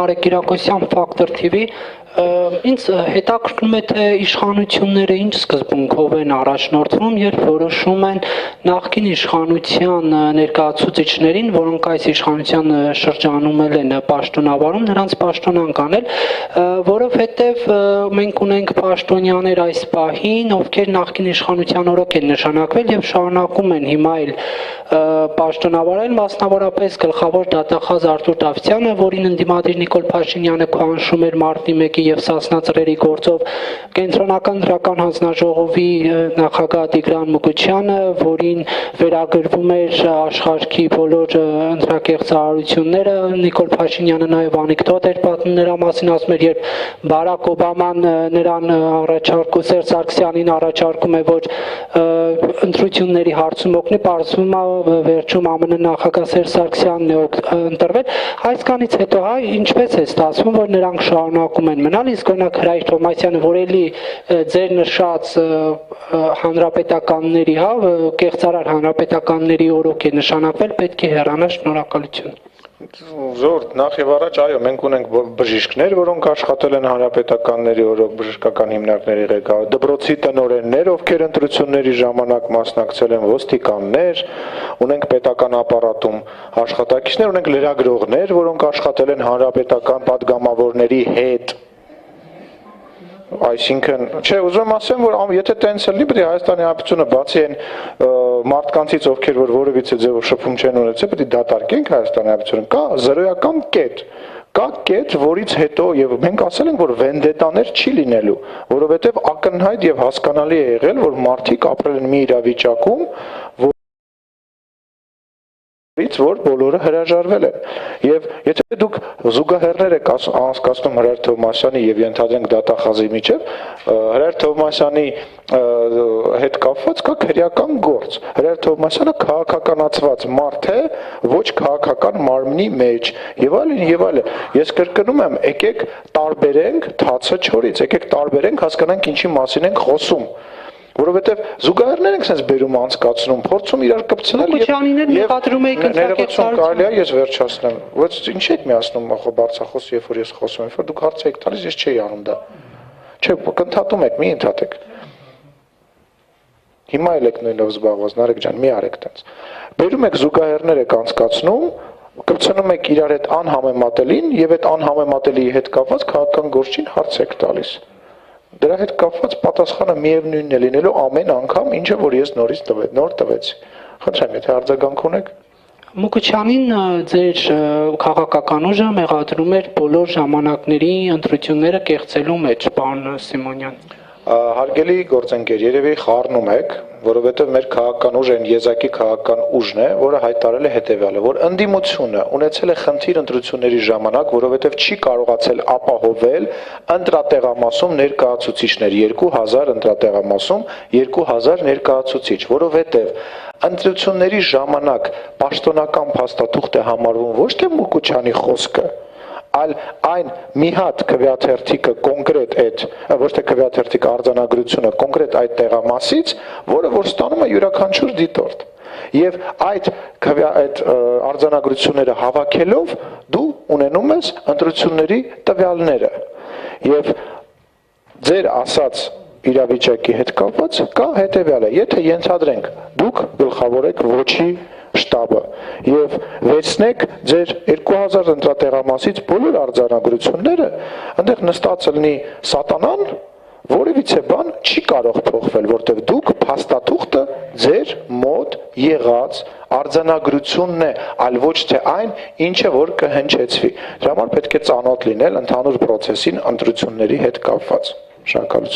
Արեգ Կիրակոսյան Factor TV ինձ հետաքրքրում է թե իշխանությունները ինչ սկզբունքով են առաջնորդվում, երբ որոշում են նախկին իշխանության ներկայացուցիչներին, որոնք այս իշխանության շրջանում են պաշտոնավարում, նրանց պաշտոնանկ անել, որովհետև մենք ունենք պաշտոնյաներ այս պահին, ովքեր նախկին իշխանության օրոք են նշանակվել եւ շարունակում են հիմա էլ պաշտոնավարել, մասնավորապես գլխավոր դատախազ Արտուր Դավթյանը, որին ընդդիմադիր Նիկոլ Փաշինյանը քահանշում էր մարտի 1-ի եւ Սասնա ծռերի գործով, Կենտրոնական դրական հանձնաժողովի նախագահ Տիգրան Մուկուչյանը, որին վերագրվում էր աշխարհի բոլոր ընտրակեղծարարությունները, Նիկոլ Փաշինյանը նաեւ անեկդոտ էր պատմում նրա մասին, ասում էր, երբ Բարակ Օբաման նրան առաջարկում, Սերժ Սարգսյանին առաջարկում է, որ ընտրությունների հարցում օգնի, պարզվում է վերջում ԱՄՆ նախագահ Սերժ Սարգսյանն է ընտրվել, այսքանից հետո ինչպես է ստացվում, որ նրանք շարունակում են մնալ, իսկ օրինակ Հրայր Թովմասյանը, որ էլի ձեր նշած հանրապետականների, կեղծարար հանրապետականների օրոք է նշանակվել, պետք է հեռանա, շնորհակալություն։ Զորդ, նախ եւ առաջ, այո, մենք ունենք բժիշկներ, որոնք աշխատել են հանրապետականների օրոք, բժշկական հիմնարկների ղեկավար, դպրոցի տնօրեններ, ովքեր ընտրությունների ժամանակ մասնակցել են, ոստիկաններ, ունենք պետական ապարատում աշխատակիցներ, ունենք լրագրողներ, որոնք աշխատել են հանրապետական падգամավորների հետ։ Այսինքն, չէ, ուզում եմ ասեմ, որ եթե տենց լինի, պետք է Հայաստանի Հանրապետությունը բացի այն մարդկանցից, ովքեր որ որևիցե ձևով շփում չեն ունեցել, պետք է դատարկենք Հայաստանի Հանրապետությունը, կա զրոյական կետ, կա կետ, որից հետո եւ մենք ասել ենք, որ վենդետաներ չի լինելու, որովհետեւ ակնհայտ եւ հասկանալի է եղել, որ մարդիկ ապրել են մի իրավիճակում, որ բոլորը հրաժարվել են եւ եթե դուք զուգահեռներ եք անցկացնում Հրայր Թովմասյանի եւ ենթադրենք դատախազի միջեւ Հրայր Թովմասյանի հետ կապված կա քրեական գործ Հրայր Թովմասյանը քաղաքականացված մարդ է ոչ քաղաքական մարմնի մեջ եւ այլն ես կրկնում եմ եկեք տարբերենք թացը չորից եկեք տարբերենք հասկանանք ինչի մասին ենք խոսում Որովհետև զուգահեռներ ենք sense բերում անցկացնում, փորձում իրար կպցնել ներողություն կարելի է ես վերջացնեմ։ Ոչ ինչ եք միացնում բարձրախոս, երբ որ ես խոսում եմ, որ դուք հարց եք տալիս, ես չէի անում դա։ Չէ, կընդհատում եք, մի ընդհատեք։ Հիմա էլ եք նույնով զբաղված, Նարեկ ջան, մի արեք տենց։ Բերում եք զուգահեռներ եք անցկացնում, կպցնում եք իրար հետ անհամեմատելին եւ այդ անհամեմատելիի հետ կապված քաղաքական գործին հարց եք տալիս։ Դրա հետ կապված պատասխանը միևնույնն է լինելու ամեն անգամ, ինչը որ ես նոր տվեցի։ Խնդրեմ, եթե արձագանք ունեք։ Մուկուչյանին ձեր քաղաքական ուժը մեղադրում էր բոլոր ժամանակների ընտրությունները կեղծելու մեջ, պարոն Սիմոնյան։ Հարգելի գործընկեր, երևի խառնում եք, որովհետև մեր քաղաքական ուժը այն եզակի քաղաքական ուժն է, որը հայտարարել է հետևյալը, որ ընդդիմությունը ունեցել է խնդիր ընտրությունների ժամանակ, որովհետև չի կարողացել ապահովել ընտրատեղամասում ներկայացուցիչներ 2000 ընտրատեղամասում 2000 ներկայացուցիչ, որովհետև ընտրությունների ժամանակ պաշտոնական փաստաթուղթ է համարվում ոչ թե Մուկուչյանի խոսքը այն մի հատ քվեաթերթիկը կոնկրետ այդ ոչ թե քվեաթերթիկը արձանագրությունը կոնկրետ այդ տեղամասից, որը որ ստանում է յուրաքանչյուր դիտորդ։ Եվ այդ արձանագրությունները հավաքելով դու ունենում ես ընտրությունների տվյալները։ Եվ ձեր ասած իրավիճակի հետ կապված կա հետևյալը, եթե ենթադրենք դուք գլխավոր եք ոչի շտաբը եւ վերցնեք ձեր 2000 ընտրատեղամասից բոլոր արձանագրությունները, այնտեղ նստած լինի սատանան, որևիցե բան չի կարող փոխվել, որտեղ դուք փաստաթուղթը ձեր մոտ եղած արձանագրությունն է, այլ ոչ թե այն, ինչը որ կհնչեցվի։ Դրա համար պետք է ծանոթ լինել ընդհանուր process-ին ընտրությունների հետ կապված։ Շնորհակալություն։